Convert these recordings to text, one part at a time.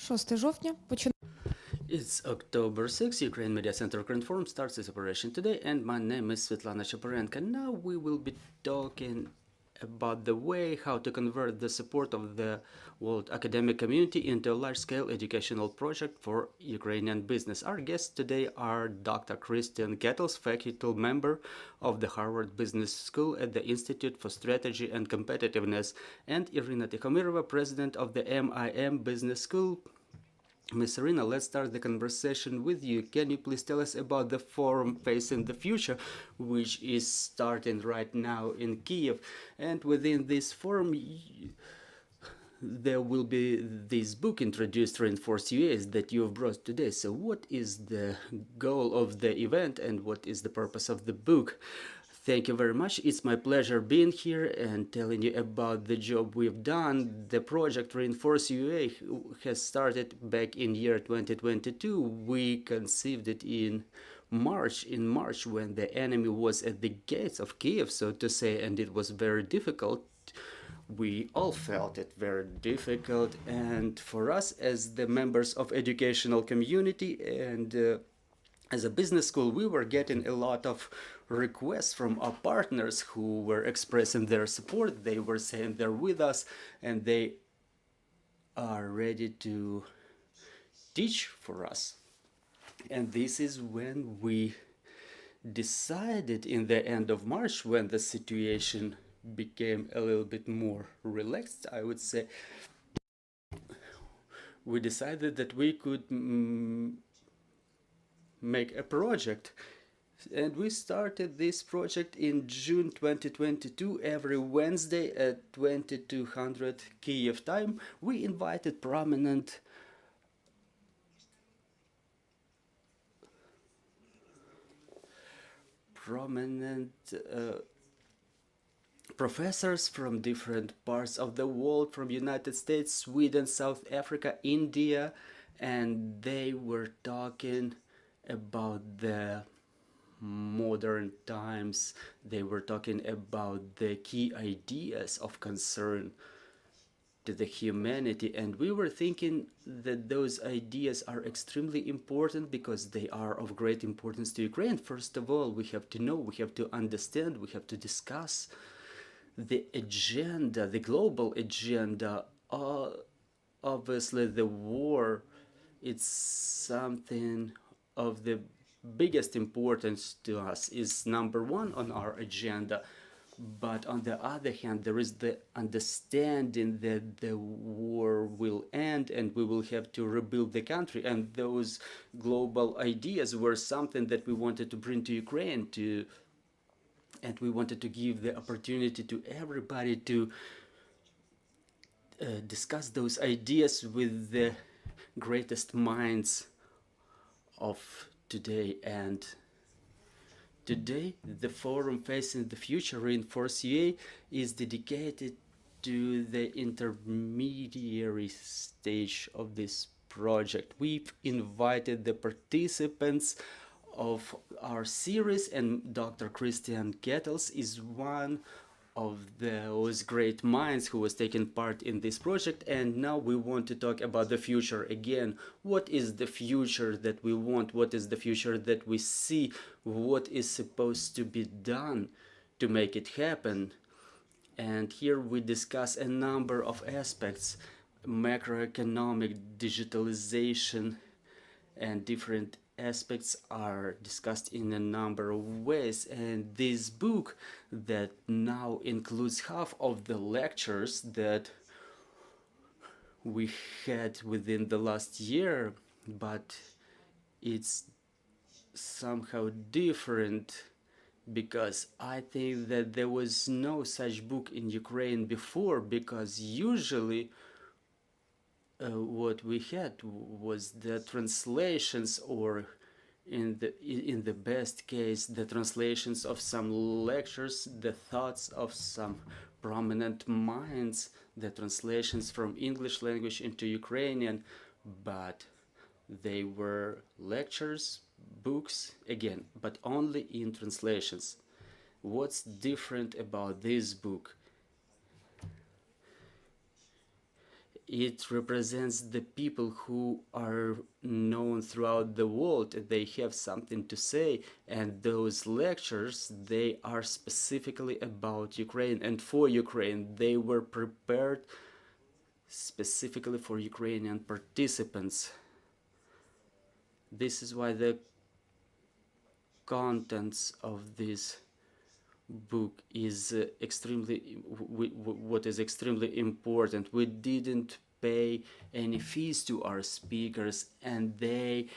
6 жовтня It's October 6th. Ukraine Media Center Current Forum starts its operation today, and my name is Svetlana Chaparenko. Now we will be talking about the way how to convert the support of the world academic community into a large-scale educational project for Ukrainian business. Our guests today are Dr. Ketels, faculty member of the Harvard Business School at the Institute for Strategy and Competitiveness, and Iryna Tykhomyrova, president of the MIM Business School. Ms. Iryna, let's start the conversation with you. Can you please tell us about the forum Facing the Future, which is starting right now in Kyiv? And within this forum, there will be this book introduced, ReinforceUA, that you have brought today. So what is the goal of the event and what is the purpose of the book? Thank you very much. It's my pleasure being here and telling you about the job we've done. The project ReinforceUA has started back in year 2022. We conceived it in March when the enemy was at the gates of Kyiv, so to say, and it was very difficult. We all felt it very difficult, and for us as the members of educational community and as a business school, we were getting a lot of requests from our partners who were expressing their support. They were saying they're with us and they are ready to teach for us. And this is when we decided in the end of March, when the situation became a little bit more relaxed, I would say, we decided that we could make a project. And we started this project in June 2022, every Wednesday at 2200 Kyiv time. We invited prominent professors from different parts of the world, from United States, Sweden, South Africa, India, and they were talking about the modern times. They were talking about the key ideas of concern to the humanity, and we were thinking that those ideas are extremely important because they are of great importance to Ukraine. First of all, we have to know, we have to understand, we have to discuss the agenda, the global agenda. Obviously the war, it's something of the biggest importance to us, is number one on our agenda. But on the other hand, there is the understanding that the war will end and we will have to rebuild the country. And those global ideas were something that we wanted to bring to Ukraine, and we wanted to give the opportunity to everybody to discuss those ideas with the greatest minds of today. And today, the forum Facing the Future, ReinforceUA, is dedicated to the intermediary stage of this project. We've invited the participants of our series, and Dr. Ketels is one of those great minds who was taking part in this project. And now we want to talk about the future again. What is the future that we want? What is the future that we see? What is supposed to be done to make it happen? And here we discuss a number of aspects: macroeconomic, digitalization, and different aspects are discussed in a number of ways. And this book that now includes half of the lectures that we had within the last year, but it's somehow different because I think that there was no such book in Ukraine before, because usually what we had was the translations, or in the best case, the translations of some lectures, the thoughts of some prominent minds, the translations from English language into Ukrainian, but they were lectures, books, again, but only in translations. What's different about this book? it represents the people who are known throughout the world. They have something to say, and those lectures, they are specifically about Ukraine and for Ukraine. They were prepared specifically for Ukrainian participants. This is why the contents of this book is what is extremely important. We didn't pay any fees to our speakers, and they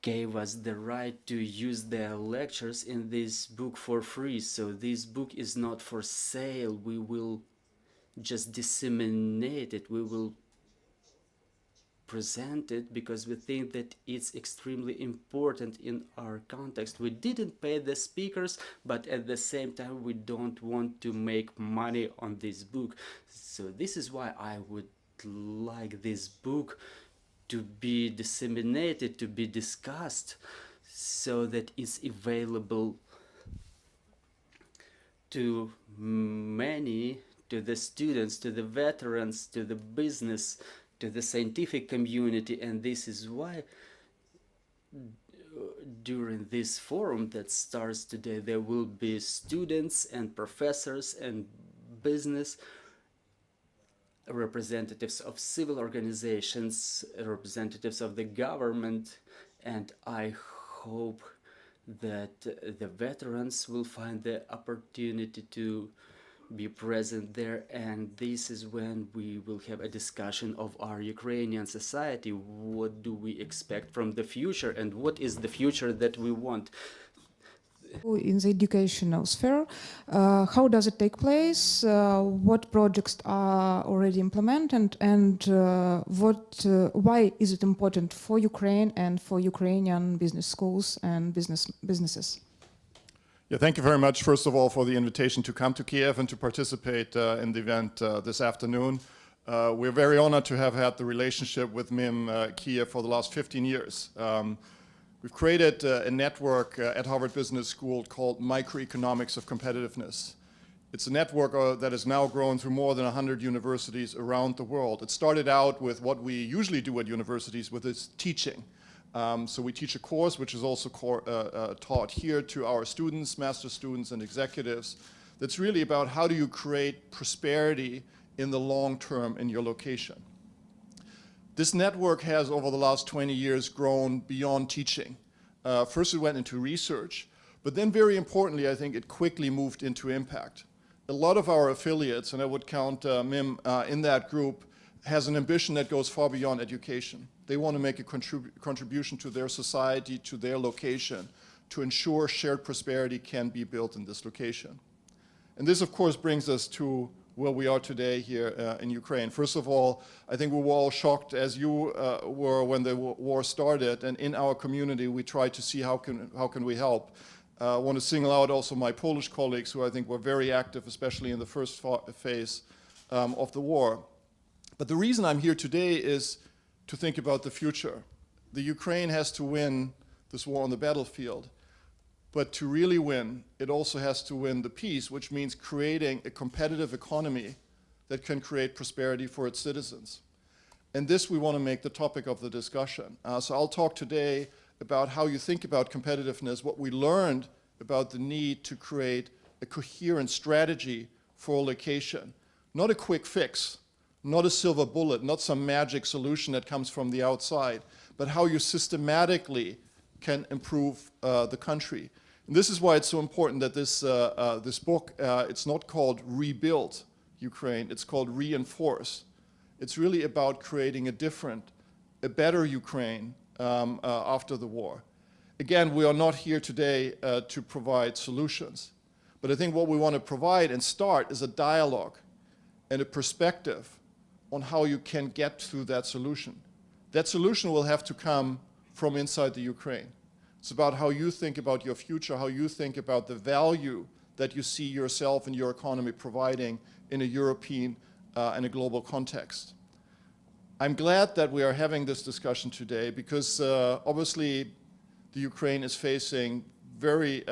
gave us the right to use their lectures in this book for free. So this book is not for sale. We will just disseminate it. We will present it because we think that it's extremely important in our context. We didn't pay the speakers, but at the same time we don't want to make money on this book. So this is why I would like this book to be disseminated, to be discussed, so that it's available to many, to the students, to the veterans, to the business, to the scientific community. And this is why during this forum that starts today, there will be students and professors and business representatives of civil organizations, representatives of the government, and I hope that the veterans will find the opportunity to be present there, and this is when we will have a discussion of our Ukrainian society. What do we expect from the future, and what is the future that we want? In the educational sphere, how does it take place? What projects are already implemented, and why is it important for Ukraine and for Ukrainian business schools and businesses? Yeah, thank you very much, first of all, for the invitation to come to Kyiv and to participate in the event this afternoon. We're very honored to have had the relationship with MIM Kyiv for the last 15 years. We've created a network at Harvard Business School called Microeconomics of Competitiveness. It's a network that has now grown through more than 100 universities around the world. It started out with what we usually do at universities, with its teaching. So we teach a course which is also taught here to our students, master students and executives, that's really about how do you create prosperity in the long term in your location. This network has, over the last 20 years, grown beyond teaching. First it went into research, but then very importantly, I think it quickly moved into impact. A lot of our affiliates, and I would count MIM in that group, has an ambition that goes far beyond education. They want to make a contribution to their society, to their location, to ensure shared prosperity can be built in this location. And this, of course, brings us to where we are today here in Ukraine. First of all, I think we were all shocked, as you were when the war started, and in our community we tried to see how can we help. I want to single out also my Polish colleagues, who I think were very active, especially in the first phase of the war. But the reason I'm here today is to think about the future. The Ukraine has to win this war on the battlefield, but to really win, it also has to win the peace, which means creating a competitive economy that can create prosperity for its citizens. And this we want to make the topic of the discussion. So I'll talk today about how you think about competitiveness, what we learned about the need to create a coherent strategy for a location, not a quick fix, not a silver bullet, not some magic solution that comes from the outside, but how you systematically can improve the country. And this is why it's so important that this book, it's not called Rebuild Ukraine, it's called Reinforce. It's really about creating a better Ukraine after the war. Again, we are not here today to provide solutions, but I think what we want to provide and start is a dialogue and a perspective on how you can get to that solution. That solution will have to come from inside the Ukraine. It's about how you think about your future, how you think about the value that you see yourself and your economy providing in a European and a global context. I'm glad that we are having this discussion today because obviously the Ukraine is facing very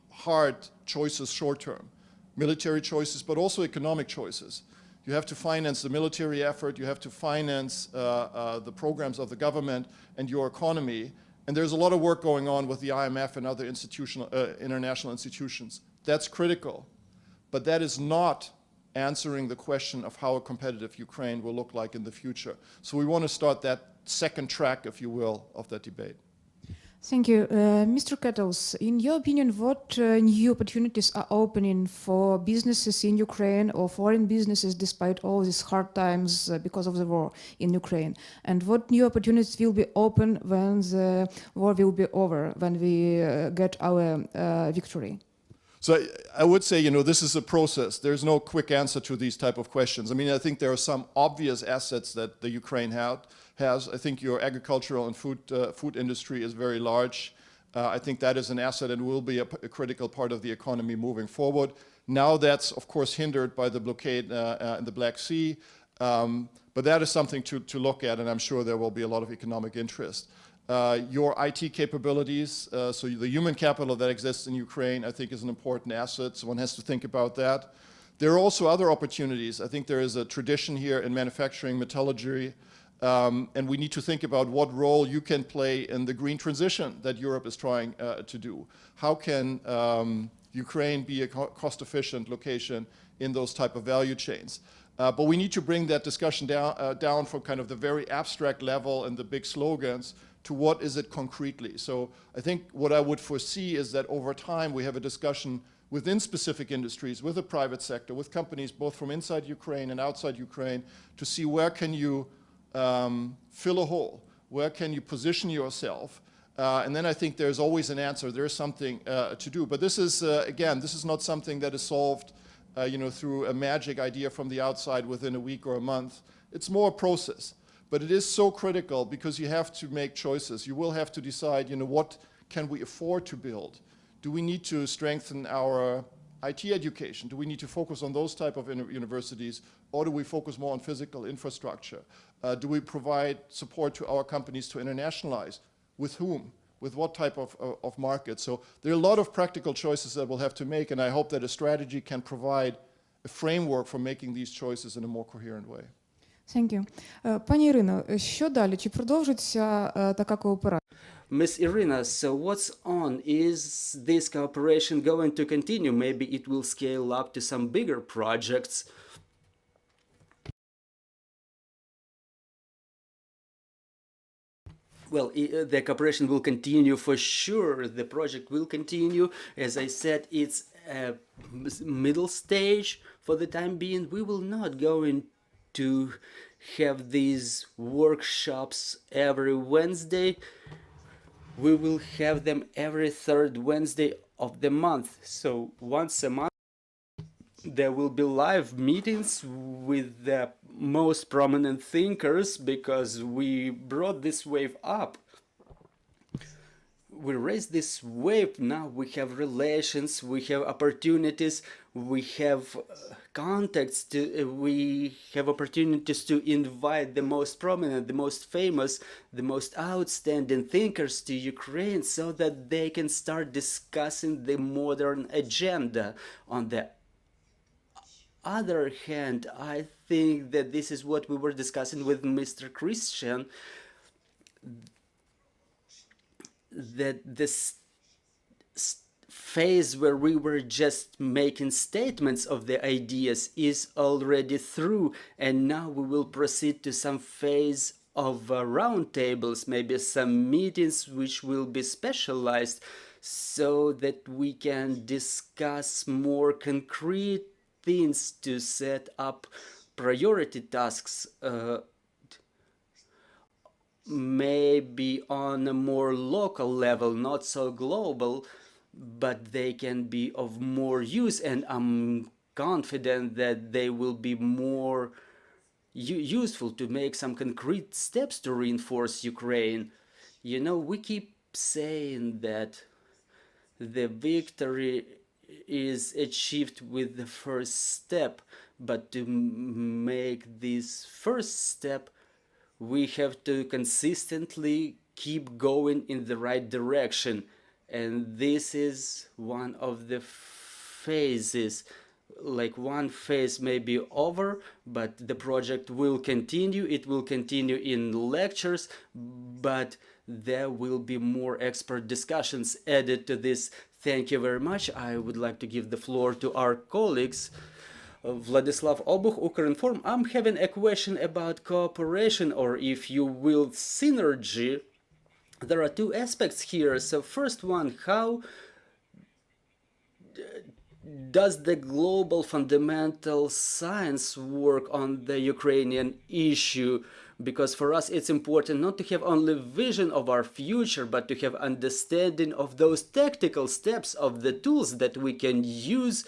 hard choices short term, military choices, but also economic choices. You have to finance the military effort. You have to finance the programs of the government and your economy. And there's a lot of work going on with the IMF and other international institutions. That's critical. But that is not answering the question of how a competitive Ukraine will look like in the future. So we want to start that second track, if you will, of that debate. Thank you. Mr. Ketels, in your opinion, what new opportunities are opening for businesses in Ukraine or foreign businesses despite all these hard times because of the war in Ukraine? And what new opportunities will be open when the war will be over, when we get our victory? So I would say, this is a process. There's no quick answer to these type of questions. I mean, I think there are some obvious assets that the Ukraine has. I think your agricultural and food industry is very large. I think that is an asset and will be a critical part of the economy moving forward. Now that's, of course, hindered by the blockade in the Black Sea. But that is something to look at, and I'm sure there will be a lot of economic interest. Your IT capabilities, so the human capital that exists in Ukraine, I think is an important asset, so one has to think about that. There are also other opportunities. I think there is a tradition here in manufacturing, metallurgy, and we need to think about what role you can play in the green transition that Europe is trying to do. How can Ukraine be a cost-efficient location in those type of value chains? But we need to bring that discussion down from kind of the very abstract level and the big slogans to what is it concretely. So I think what I would foresee is that over time we have a discussion within specific industries, with the private sector, with companies both from inside Ukraine and outside Ukraine, to see where can you fill a hole, where can you position yourself, and then I think there's always an answer, there's something to do. But this is, again, this is not something that is solved through a magic idea from the outside within a week or a month. It's more a process. But it is so critical because you have to make choices. You will have to decide, what can we afford to build? Do we need to strengthen our IT education? Do we need to focus on those type of universities? Or do we focus more on physical infrastructure? Do we provide support to our companies to internationalize? With whom? With what type of market? So there are a lot of practical choices that we'll have to make, and I hope that a strategy can provide a framework for making these choices in a more coherent way. Thank you. Пані Ірино, що далі? Чи продовжиться така кооперація? Miss Iryna, so what's on? Is this cooperation going to continue? Maybe it will scale up to some bigger projects. Well, the cooperation will continue for sure. The project will continue. As I said, it's a middle stage for the time being. We will not go to have these workshops every Wednesday. We will have them every third Wednesday of the month. So once a month there will be live meetings with the most prominent thinkers, because we brought this wave up. We raised this wave. Now we have relations, we have opportunities, we have contacts, we have opportunities to invite the most prominent, the most famous, the most outstanding thinkers to Ukraine so that they can start discussing the modern agenda. On the other hand, I think that this is what we were discussing with Mr. Christian, that this phase where we were just making statements of the ideas is already through, and now we will proceed to some phase of roundtables, maybe some meetings which will be specialized so that we can discuss more concrete things to set up priority tasks, maybe on a more local level, not so global, but they can be of more use, and I'm confident that they will be more useful to make some concrete steps to reinforce Ukraine. We keep saying that the victory is achieved with the first step, but to make this first step we have to consistently keep going in the right direction. And this is one of the phases like one phase may be over, but the project will continue. It will continue in lectures, but there will be more expert discussions added to this. Thank you very much. I would like to give the floor to our colleagues. Vladislav Obuch, Ukrinform. I'm having a question about cooperation, or if you will, synergy. There are two aspects here. So first one, how does the global fundamental science work on the Ukrainian issue? Because for us it's important not to have only vision of our future, but to have understanding of those tactical steps, of the tools that we can use,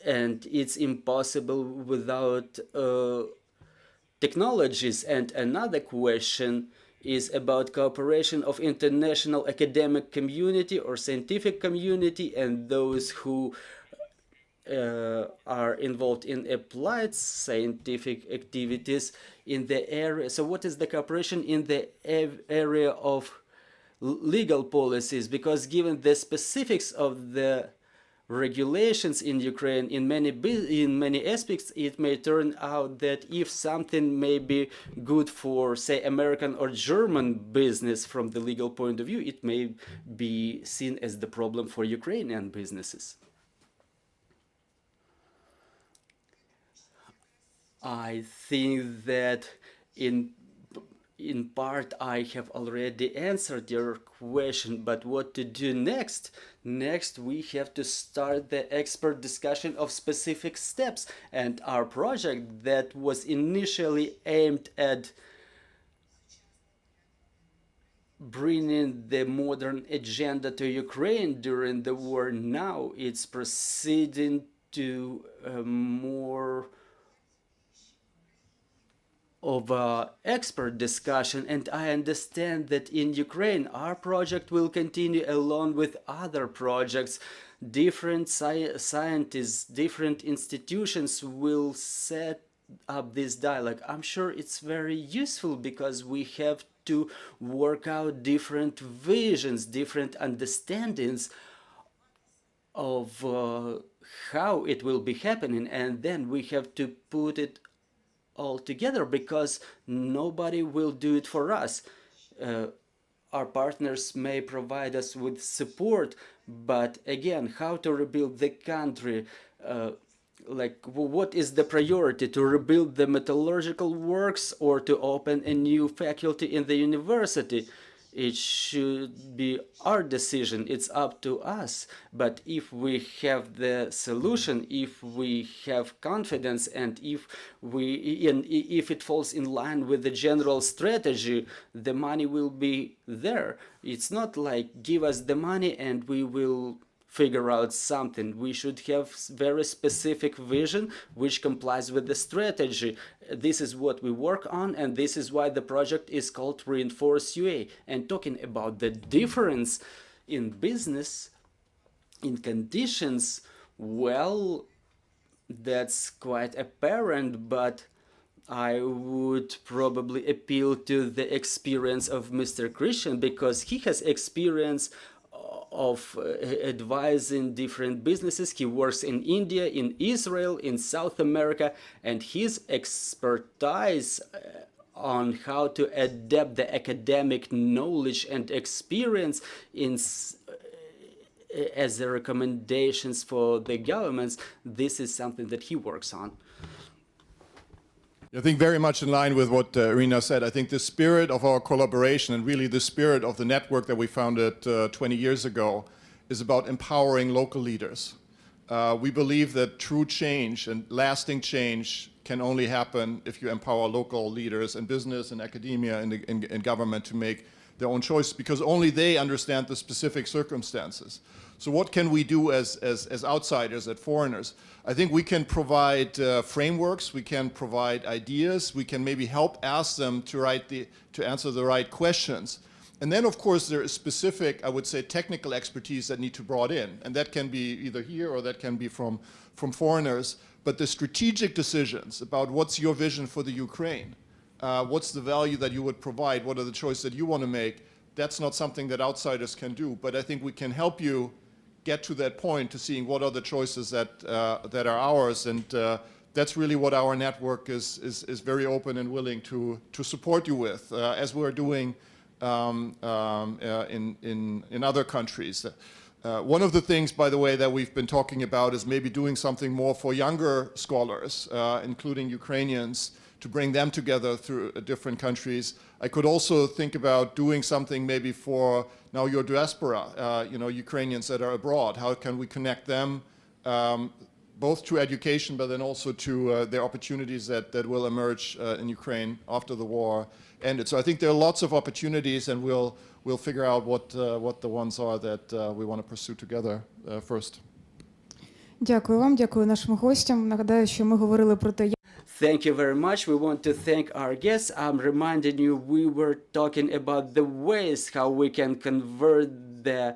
and it's impossible without technologies. And another question is about cooperation of international academic community or scientific community and those who are involved in applied scientific activities in the area. So what is the cooperation in the area of legal policies? Because given the specifics of the regulations in Ukraine, in many aspects, it may turn out that if something may be good for, say, American or German business from the legal point of view, it may be seen as the problem for Ukrainian businesses. I think that in part I have already answered your question, but what to do next? Next we have to start the expert discussion of specific steps, and our project that was initially aimed at bringing the modern agenda to Ukraine during the war, now it's proceeding to more of an expert discussion, and I understand that in Ukraine our project will continue along with other projects. Different scientists, different institutions will set up this dialogue. I'm sure it's very useful because we have to work out different visions, different understandings of how it will be happening, and then we have to put it all together, because nobody will do it for us. Our partners may provide us with support, but again, how to rebuild the country? Like, what is the priority, to rebuild the metallurgical works or to open a new faculty in the university? It should be our decision. It's up to us. But if we have the solution, if we have confidence, and if it falls in line with the general strategy, the money will be there. It's not like give us the money and we will figure out something. We should have very specific vision which complies with the strategy. This is what we work on, and this is why the project is called ReinforceUA. And talking about the difference in business, in conditions, well, that's quite apparent, but I would probably appeal to the experience of Mr. Christian, because he has experience of advising different businesses. He works in India, in Israel, in South America, and his expertise on how to adapt the academic knowledge and experience in as the recommendations for the governments, this is something that he works on. I think very much in line with what Iryna said. I think the spirit of our collaboration, and really the spirit of the network that we founded 20 years ago, is about empowering local leaders. We believe that true change and lasting change can only happen if you empower local leaders in business and academia and in government to make their own choices, because only they understand the specific circumstances. So what can we do as outsiders, as foreigners? I think we can provide frameworks, we can provide ideas, we can maybe help ask them to answer the right questions. And then, of course, there is specific, I would say, technical expertise that need to be brought in. And that can be either here or that can be from foreigners. But the strategic decisions about what's your vision for the Ukraine, what's the value that you would provide, what are the choices that you want to make, that's not something that outsiders can do. But I think we can help you get to that point, to seeing what are the choices that are ours. And that's really what our network is very open and willing to support you with, as we're doing in other countries. One of the things, by the way, that we've been talking about is maybe doing something more for younger scholars, including Ukrainians, to bring them together through different countries. I could also think about doing something maybe for now your diaspora, Ukrainians that are abroad. How can we connect them both to education, but then also to their opportunities that will emerge in Ukraine after the war ended. So I think there are lots of opportunities, and we'll figure out what the ones are that we want to pursue together first. Дякую вам, дякую нашим гостям. Нагадаю, що ми говорили про те, Thank you very much. We want to thank our guests. I'm reminding you, we were talking about the ways how we can convert the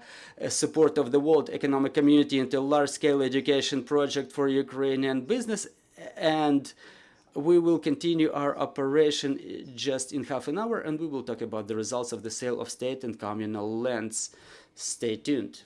support of the world economic community into a large-scale education project for Ukrainian business. And we will continue our operation just in half an hour, and we will talk about the results of the sale of state and communal lands. Stay tuned.